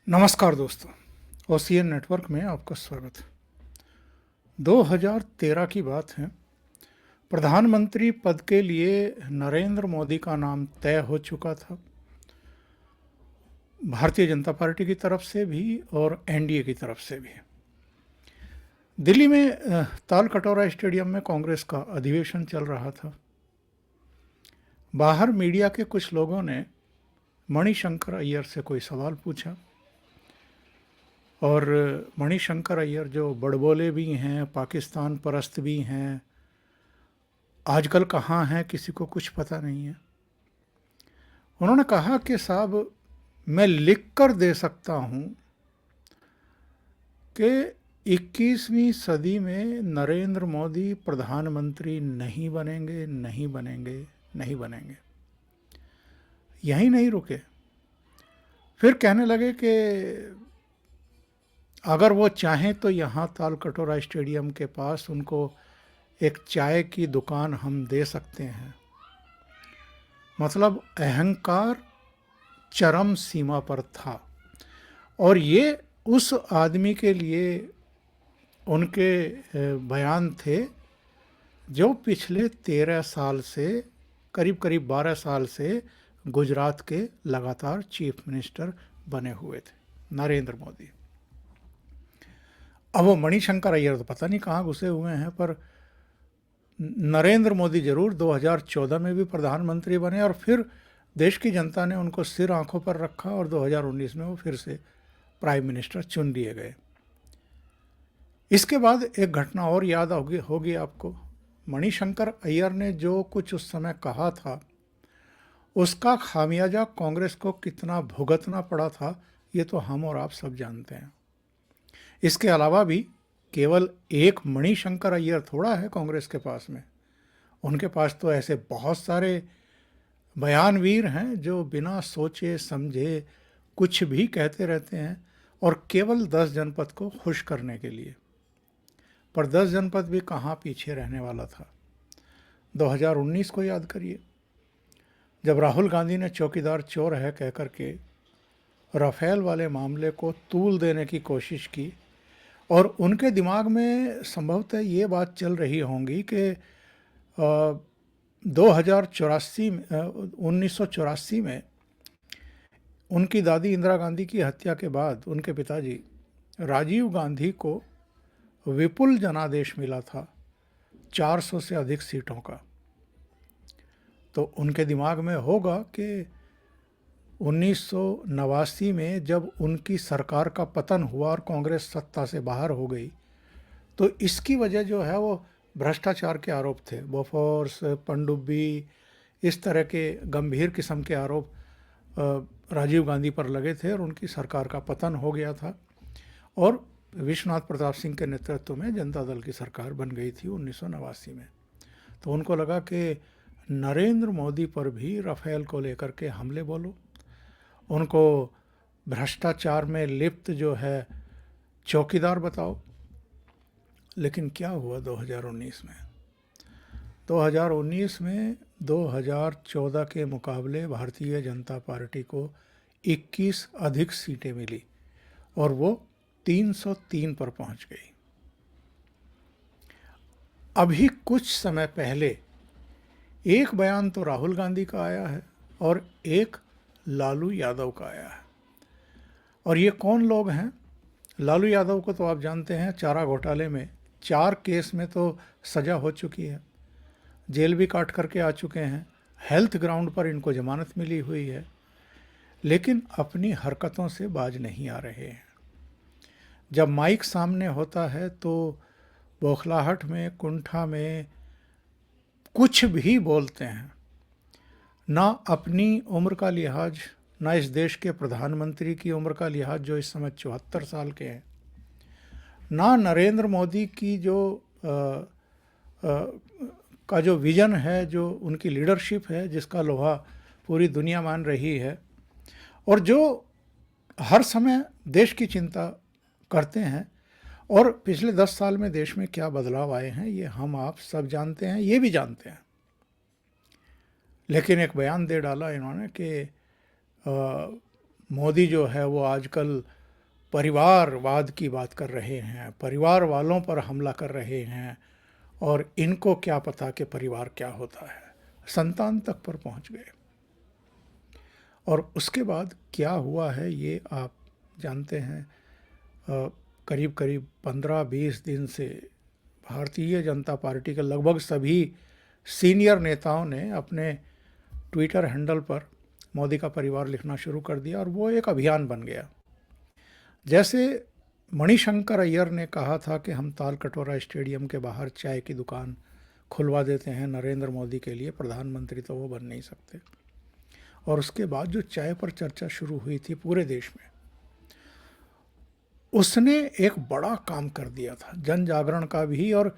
नमस्कार दोस्तों, OCN network में आपका स्वागत है। 2013 की बात है। प्रधानमंत्री पद के लिए नरेंद्र मोदी का नाम तय हो चुका था, भारतीय जनता पार्टी की तरफ से भी और एनडीए की तरफ से भी। दिल्ली में ताल कटोरा स्टेडियम में कांग्रेस का अधिवेशन चल रहा था। बाहर मीडिया के कुछ लोगों ने मणिशंकर अय्यर से कोई सवाल पूछा और मणिशंकर अय्यर जो बड़बोले भी हैं, पाकिस्तान परस्त भी हैं, आजकल कहाँ हैं किसी को कुछ पता नहीं है। उन्होंने कहा कि साहब, मैं लिख कर दे सकता हूँ कि 21वीं सदी में नरेंद्र मोदी प्रधानमंत्री नहीं बनेंगे, नहीं बनेंगे, नहीं बनेंगे। यहीं नहीं रुके, फिर कहने लगे कि अगर वो चाहें तो यहाँ ताल कटोरा स्टेडियम के पास उनको एक चाय की दुकान हम दे सकते हैं। मतलब अहंकार चरम सीमा पर था और ये उस आदमी के लिए उनके बयान थे जो पिछले 13 साल से करीब 12 साल से गुजरात के लगातार चीफ मिनिस्टर बने हुए थे, नरेंद्र मोदी। अब वो मणिशंकर अय्यर तो पता नहीं कहाँ घुसे हुए हैं, पर नरेंद्र मोदी जरूर 2014 में भी प्रधानमंत्री बने और फिर देश की जनता ने उनको सिर आंखों पर रखा और 2019 में वो फिर से प्राइम मिनिस्टर चुन लिए गए। इसके बाद एक घटना और याद होगी आपको। मणिशंकर अय्यर ने जो कुछ उस समय कहा था, उसका खामियाजा कांग्रेस को कितना भुगतना पड़ा था, ये तो हम और आप सब जानते हैं। इसके अलावा भी केवल एक मणिशंकर अय्यर थोड़ा है कांग्रेस के पास में। उनके पास तो ऐसे बहुत सारे बयानवीर हैं जो बिना सोचे समझे कुछ भी कहते रहते हैं और केवल 10 जनपद को खुश करने के लिए। पर 10 जनपद भी कहाँ पीछे रहने वाला था। 2019 को याद करिए, जब राहुल गांधी ने चौकीदार चोर है कहकर के राफेल वाले मामले को तूल देने की कोशिश की और उनके दिमाग में संभवतः ये बात चल रही होंगी कि 1984 में उनकी दादी इंदिरा गांधी की हत्या के बाद उनके पिताजी राजीव गांधी को विपुल जनादेश मिला था 400 से अधिक सीटों का। तो उनके दिमाग में होगा कि 1989 में जब उनकी सरकार का पतन हुआ और कांग्रेस सत्ता से बाहर हो गई, तो इसकी वजह जो है वो भ्रष्टाचार के आरोप थे। बोफोर्स, पनडुब्बी, इस तरह के गंभीर किस्म के आरोप राजीव गांधी पर लगे थे और उनकी सरकार का पतन हो गया था और विश्वनाथ प्रताप सिंह के नेतृत्व में जनता दल की सरकार बन गई थी 1989 में। तो उनको लगा कि नरेंद्र मोदी पर भी राफेल को लेकर के हमले बोलो, उनको भ्रष्टाचार में लिप्त जो है चौकीदार बताओ। लेकिन क्या हुआ 2019 में? 2019 में 2014 के मुकाबले भारतीय जनता पार्टी को 21 अधिक सीटें मिली और वो 303 पर पहुंच गई। अभी कुछ समय पहले एक बयान तो राहुल गांधी का आया है और एक लालू यादव का आया है। और ये कौन लोग हैं? लालू यादव को तो आप जानते हैं, चारा घोटाले में 4 केस में तो सज़ा हो चुकी है, जेल भी काट करके आ चुके हैं, हेल्थ ग्राउंड पर इनको जमानत मिली हुई है, लेकिन अपनी हरकतों से बाज नहीं आ रहे हैं। जब माइक सामने होता है तो बौखलाहट में, कुंठा में कुछ भी बोलते हैं। ना अपनी उम्र का लिहाज, ना इस देश के प्रधानमंत्री की उम्र का लिहाज जो इस समय 74 साल के हैं, ना नरेंद्र मोदी की का जो विज़न है, जो उनकी लीडरशिप है, जिसका लोहा पूरी दुनिया मान रही है और जो हर समय देश की चिंता करते हैं। और पिछले 10 साल में देश में क्या बदलाव आए हैं ये हम आप सब जानते हैं, ये भी जानते हैं। लेकिन एक बयान दे डाला इन्होंने कि मोदी जो है वो आजकल परिवारवाद की बात कर रहे हैं, परिवार वालों पर हमला कर रहे हैं, और इनको क्या पता कि परिवार क्या होता है, संतान तक पर पहुंच गए। और उसके बाद क्या हुआ है ये आप जानते हैं। करीब करीब 15-20 दिन से भारतीय जनता पार्टी के लगभग सभी सीनियर नेताओं ने अपने ट्विटर हैंडल पर मोदी का परिवार लिखना शुरू कर दिया और वो एक अभियान बन गया। जैसे मणिशंकर अय्यर ने कहा था कि हम तालकटोरा स्टेडियम के बाहर चाय की दुकान खुलवा देते हैं नरेंद्र मोदी के लिए, प्रधानमंत्री तो वो बन नहीं सकते। और उसके बाद जो चाय पर चर्चा शुरू हुई थी पूरे देश में, उसने एक बड़ा काम कर दिया था जन जागरण का भी। और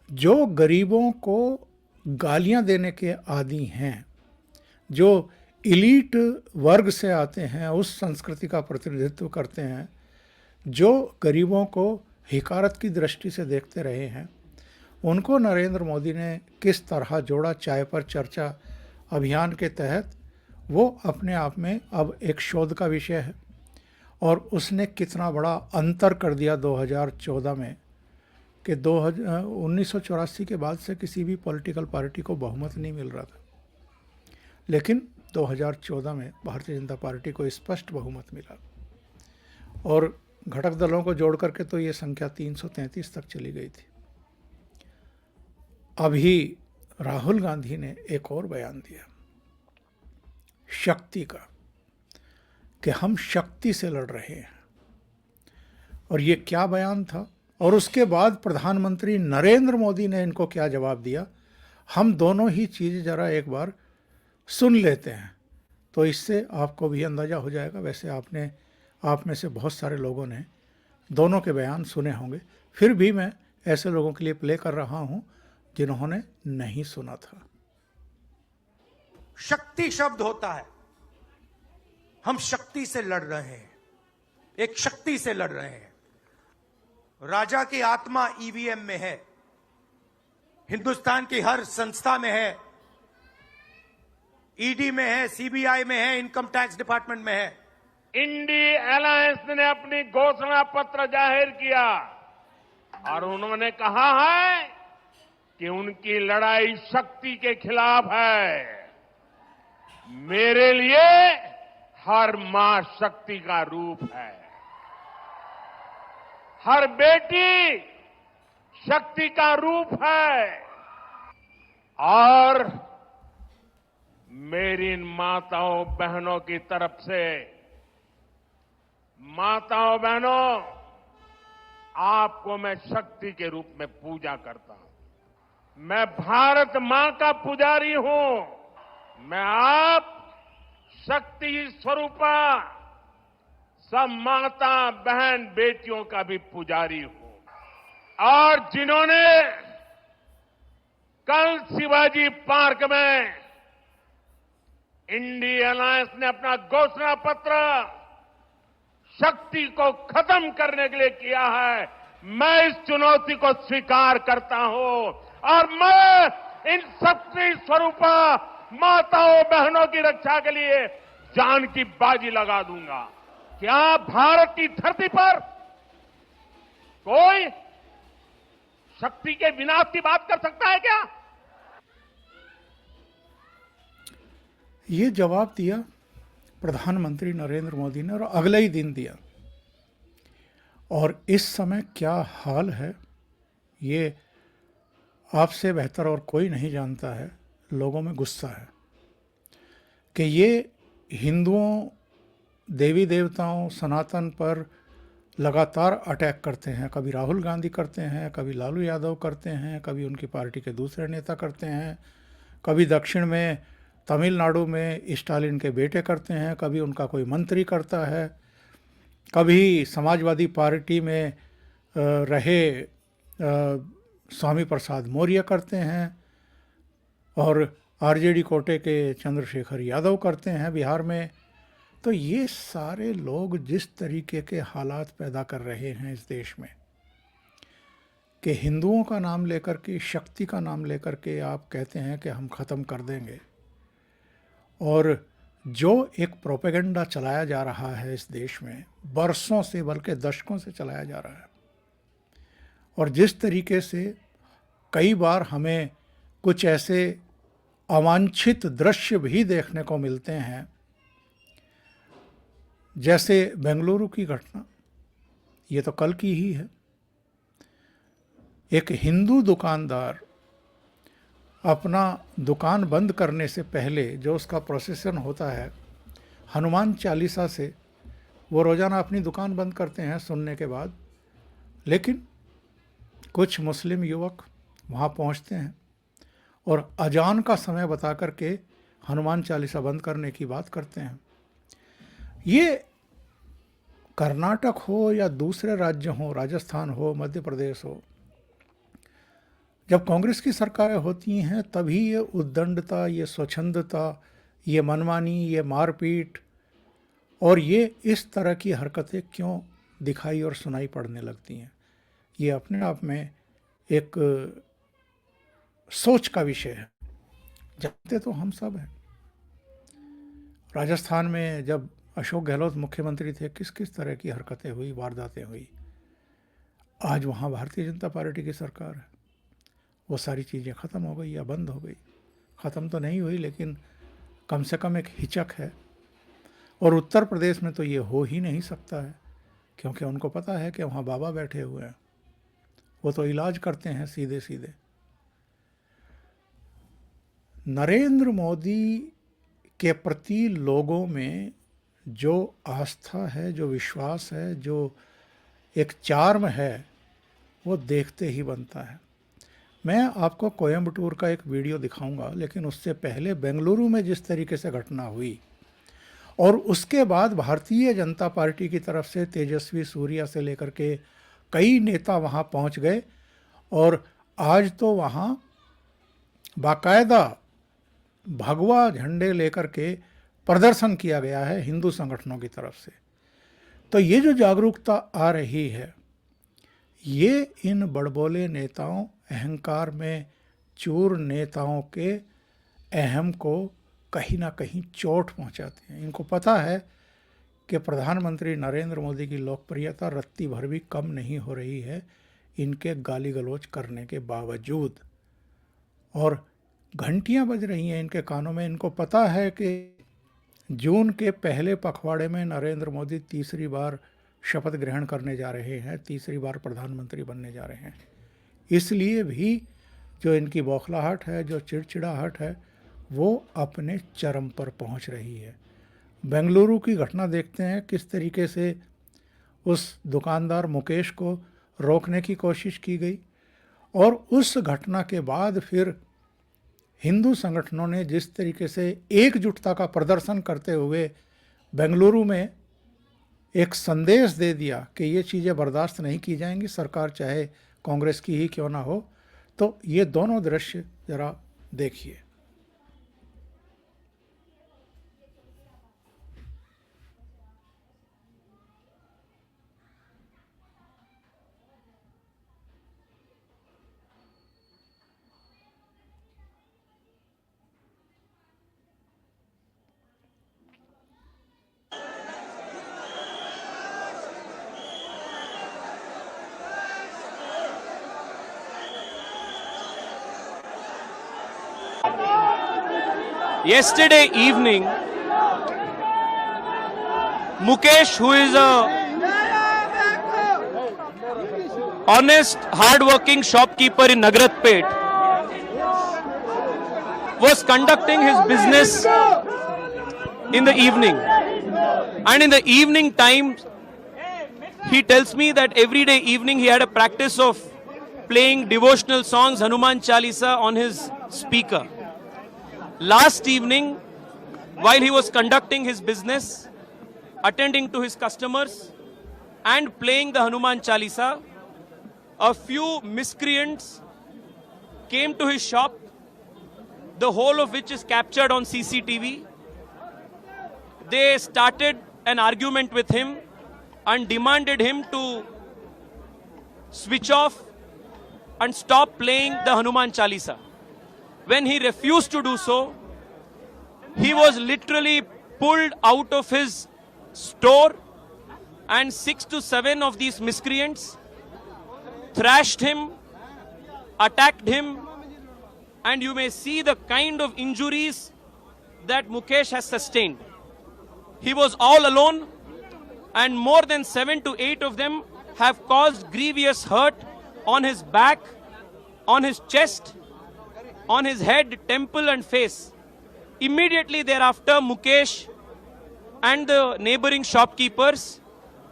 जो गरीबों को गालियां देने के आदी हैं, जो इलीट वर्ग से आते हैं, उस संस्कृति का प्रतिनिधित्व करते हैं, जो गरीबों को हिकारत की दृष्टि से देखते रहे हैं, उनको नरेंद्र मोदी ने किस तरह जोड़ा चाय पर चर्चा अभियान के तहत, वो अपने आप में अब एक शोध का विषय है। और उसने कितना बड़ा अंतर कर दिया 2014 में कि 1984 के बाद से किसी भी पॉलिटिकल पार्टी को बहुमत नहीं मिल रहा था, लेकिन 2014 में भारतीय जनता पार्टी को स्पष्ट बहुमत मिला। और घटक दलों को जोड़ करके तो ये संख्या 333 तक चली गई थी। अभी राहुल गांधी ने एक और बयान दिया शक्ति का, कि हम शक्ति से लड़ रहे हैं। और ये क्या बयान था, और उसके बाद प्रधानमंत्री नरेंद्र मोदी ने इनको क्या जवाब दिया, हम दोनों ही चीज़ ज़रा एक बार सुन लेते हैं, तो इससे आपको भी अंदाज़ा हो जाएगा। वैसे आप में से बहुत सारे लोगों ने दोनों के बयान सुने होंगे, फिर भी मैं ऐसे लोगों के लिए प्ले कर रहा हूं जिन्होंने नहीं सुना था। शक्ति शब्द होता है, हम शक्ति से लड़ रहे हैं, एक शक्ति से लड़ रहे हैं। राजा की आत्मा ईवीएम में है, हिंदुस्तान की हर संस्था में है, ईडी में है, सीबीआई में है, इनकम टैक्स डिपार्टमेंट में है। इंडी अलायंस ने अपनी घोषणा पत्र जाहिर किया और उन्होंने कहा है कि उनकी लड़ाई शक्ति के खिलाफ है। मेरे लिए हर मां शक्ति का रूप है, हर बेटी शक्ति का रूप है। और मेरी इन माताओं बहनों की तरफ से, माताओं बहनों, आपको मैं शक्ति के रूप में पूजा करता हूं। मैं भारत मां का पुजारी हूं। मैं आप शक्ति स्वरूपा सब माता बहन बेटियों का भी पुजारी हूं। और जिन्होंने कल शिवाजी पार्क में इंडिया अलायंस ने अपना घोषणा पत्र शक्ति को खत्म करने के लिए किया है, मैं इस चुनौती को स्वीकार करता हूं और मैं इन शक्ति स्वरूपा माताओं बहनों की रक्षा के लिए जान की बाजी लगा दूंगा। क्या भारत की धरती पर कोई शक्ति के विनाश की बात कर सकता है क्या? ये जवाब दिया प्रधानमंत्री नरेंद्र मोदी ने, और अगले ही दिन दिया। और इस समय क्या हाल है ये आपसे बेहतर और कोई नहीं जानता है। लोगों में गुस्सा है कि ये हिंदुओं, देवी देवताओं, सनातन पर लगातार अटैक करते हैं। कभी राहुल गांधी करते हैं, कभी लालू यादव करते हैं, कभी उनकी पार्टी के दूसरे नेता करते हैं, कभी दक्षिण में तमिलनाडु में स्टालिन के बेटे करते हैं, कभी उनका कोई मंत्री करता है, कभी समाजवादी पार्टी में रहे स्वामी प्रसाद मौर्य करते हैं, और आरजेडी कोटे के चंद्रशेखर यादव करते हैं बिहार में। तो ये सारे लोग जिस तरीके के हालात पैदा कर रहे हैं इस देश में, कि हिंदुओं का नाम लेकर के, शक्ति का नाम लेकर के आप कहते हैं कि हम ख़त्म कर देंगे, और जो एक प्रोपेगेंडा चलाया जा रहा है इस देश में, बरसों से बल्कि दशकों से चलाया जा रहा है, और जिस तरीके से कई बार हमें कुछ ऐसे अवांछित दृश्य भी देखने को मिलते हैं, जैसे बेंगलुरु की घटना, ये तो कल की ही है। एक हिंदू दुकानदार अपना दुकान बंद करने से पहले जो उसका प्रोसेसन होता है, हनुमान चालीसा से वो रोज़ाना अपनी दुकान बंद करते हैं सुनने के बाद, लेकिन कुछ मुस्लिम युवक वहाँ पहुँचते हैं और अजान का समय बता करके हनुमान चालीसा बंद करने की बात करते हैं। ये कर्नाटक हो या दूसरे राज्य हों, राजस्थान हो, मध्य प्रदेश हो, जब कांग्रेस की सरकारें होती हैं तभी ये उद्दंडता, ये स्वच्छंदता, ये मनमानी, ये मारपीट और ये इस तरह की हरकतें क्यों दिखाई और सुनाई पड़ने लगती हैं। ये अपने आप में एक सोच का विषय है। जानते तो हम सब हैं, राजस्थान में जब अशोक गहलोत मुख्यमंत्री थे किस किस तरह की हरकतें हुई, वारदातें हुई। आज वहाँ भारतीय जनता पार्टी की सरकार है, वो सारी चीज़ें ख़त्म हो गई या बंद हो गई। ख़त्म तो नहीं हुई, लेकिन कम से कम एक हिचक है। और उत्तर प्रदेश में तो ये हो ही नहीं सकता है, क्योंकि उनको पता है कि वहाँ बाबा बैठे हुए हैं, वो तो इलाज करते हैं सीधे सीधे। नरेंद्र मोदी के प्रति लोगों में जो आस्था है, जो विश्वास है, जो एक चार्म है, वो देखते ही बनता है। मैं आपको कोयम्बटूर का एक वीडियो दिखाऊंगा, लेकिन उससे पहले बेंगलुरु में जिस तरीके से घटना हुई और उसके बाद भारतीय जनता पार्टी की तरफ से तेजस्वी सूर्या से लेकर के कई नेता वहाँ पहुँच गए और आज तो वहाँ बाकायदा भगवा झंडे लेकर के प्रदर्शन किया गया है हिंदू संगठनों की तरफ से। तो ये जो जागरूकता आ रही है, ये इन बड़बोले नेताओं, अहंकार में चूर नेताओं के अहम को कहीं ना कहीं चोट पहुंचाते हैं। इनको पता है कि प्रधानमंत्री नरेंद्र मोदी की लोकप्रियता रत्ती भर भी कम नहीं हो रही है इनके गाली गलौज करने के बावजूद, और घंटियां बज रही हैं इनके कानों में। इनको पता है कि जून के पहले पखवाड़े में नरेंद्र मोदी तीसरी बार शपथ ग्रहण करने जा रहे हैं, तीसरी बार प्रधानमंत्री बनने जा रहे हैं। इसलिए भी जो इनकी बौखलाहट है, जो चिड़चिड़ाहट है, वो अपने चरम पर पहुंच रही है। बेंगलुरु की घटना देखते हैं किस तरीके से उस दुकानदार मुकेश को रोकने की कोशिश की गई, और उस घटना के बाद फिर हिंदू संगठनों ने जिस तरीके से एकजुटता का प्रदर्शन करते हुए बेंगलुरु में एक संदेश दे दिया कि ये चीज़ें बर्दाश्त नहीं की जाएंगी, सरकार चाहे कांग्रेस की ही क्यों ना हो। तो ये दोनों दृश्य ज़रा देखिए। Yesterday evening, Mukesh, who is a honest, hard-working shopkeeper in Nagratpet, was conducting his business in the evening. And in the evening time, he tells me that every day evening he had a practice of playing devotional songs, Hanuman Chalisa, on his speaker. Last evening, while he was conducting his business, attending to his customers and playing the Hanuman Chalisa, a few miscreants came to his shop, the whole of which is captured on CCTV. They started an argument with him and demanded him to switch off and stop playing the Hanuman Chalisa. When he refused to do so, he was literally pulled out of his store, and 6 to 7 of these miscreants thrashed him, attacked him, and you may see the kind of injuries that Mukesh has sustained. He was all alone, and more than 7 to 8 of them have caused grievous hurt on his back, on his chest, on his head, temple and face. Immediately thereafter, Mukesh and the neighboring shopkeepers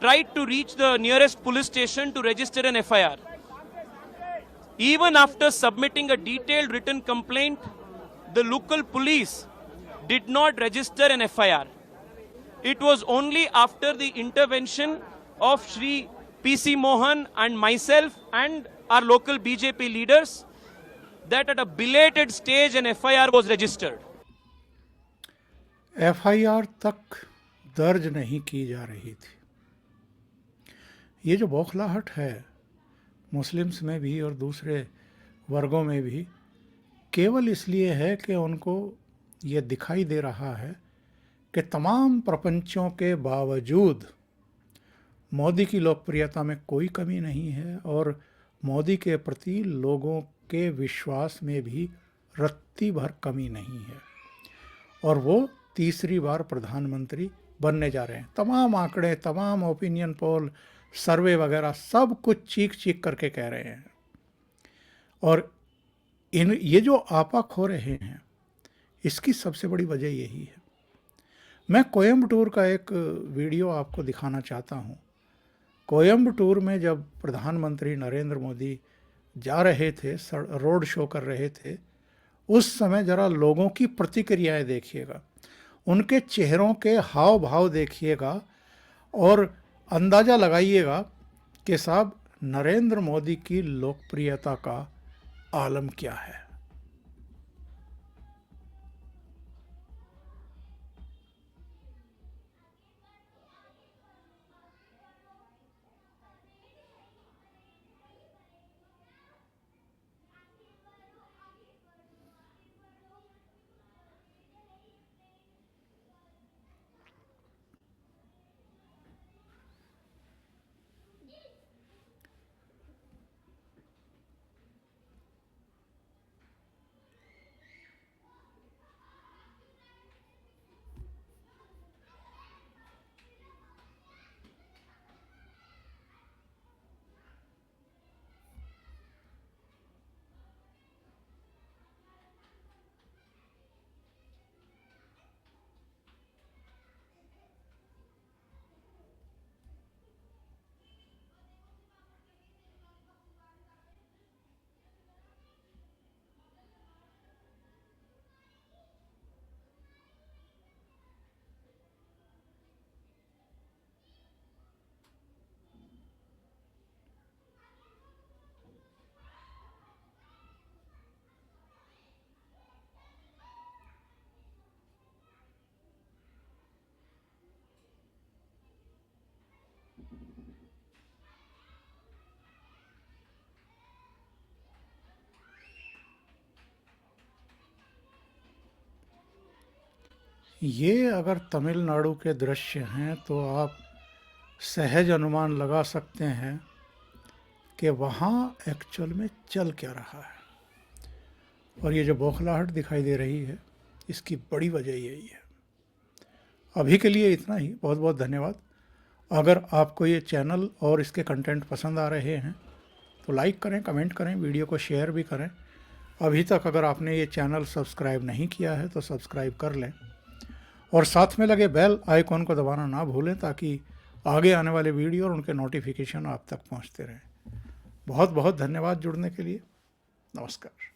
tried to reach the nearest police station to register an FIR. Even after submitting a detailed written complaint, the local police did not register an FIR. It was only after the intervention of Shri PC Mohan and myself and our local BJP leaders that at a belated stage an FIR was registered. FIR तक दर्ज नहीं की जा रही थी। ये जो बौखलाहट है मुस्लिम्स में भी और दूसरे वर्गों में भी केवल इसलिए है कि उनको ये दिखाई दे रहा है कि तमाम प्रपंचों के बावजूद मोदी की लोकप्रियता में कोई कमी नहीं है और मोदी के प्रति लोगों के विश्वास में भी रत्ती भर कमी नहीं है, और वो तीसरी बार प्रधानमंत्री बनने जा रहे हैं। तमाम आंकड़े, तमाम ओपिनियन पोल, सर्वे वगैरह सब कुछ चीख चीख करके कह रहे हैं। और ये जो आपा खो रहे हैं इसकी सबसे बड़ी वजह यही है। मैं कोयम्बटूर का एक वीडियो आपको दिखाना चाहता हूँ। कोयम्बटूर में जब प्रधानमंत्री नरेंद्र मोदी जा रहे थे, रोड शो कर रहे थे, उस समय ज़रा लोगों की प्रतिक्रियाएं देखिएगा, उनके चेहरों के हाव भाव देखिएगा और अंदाज़ा लगाइएगा कि साहब नरेंद्र मोदी की लोकप्रियता का आलम क्या है। ये अगर तमिलनाडु के दृश्य हैं तो आप सहज अनुमान लगा सकते हैं कि वहाँ एक्चुअल में चल क्या रहा है। और ये जो बौखलाहट दिखाई दे रही है इसकी बड़ी वजह यही है। अभी के लिए इतना ही। बहुत बहुत धन्यवाद। अगर आपको ये चैनल और इसके कंटेंट पसंद आ रहे हैं तो लाइक करें, कमेंट करें, वीडियो को शेयर भी करें। अभी तक अगर आपने ये चैनल सब्सक्राइब नहीं किया है तो सब्सक्राइब कर लें और साथ में लगे बेल आइकॉन को दबाना ना भूलें ताकि आगे आने वाले वीडियो और उनके नोटिफिकेशन आप तक पहुंचते रहें। बहुत बहुत धन्यवाद जुड़ने के लिए। नमस्कार।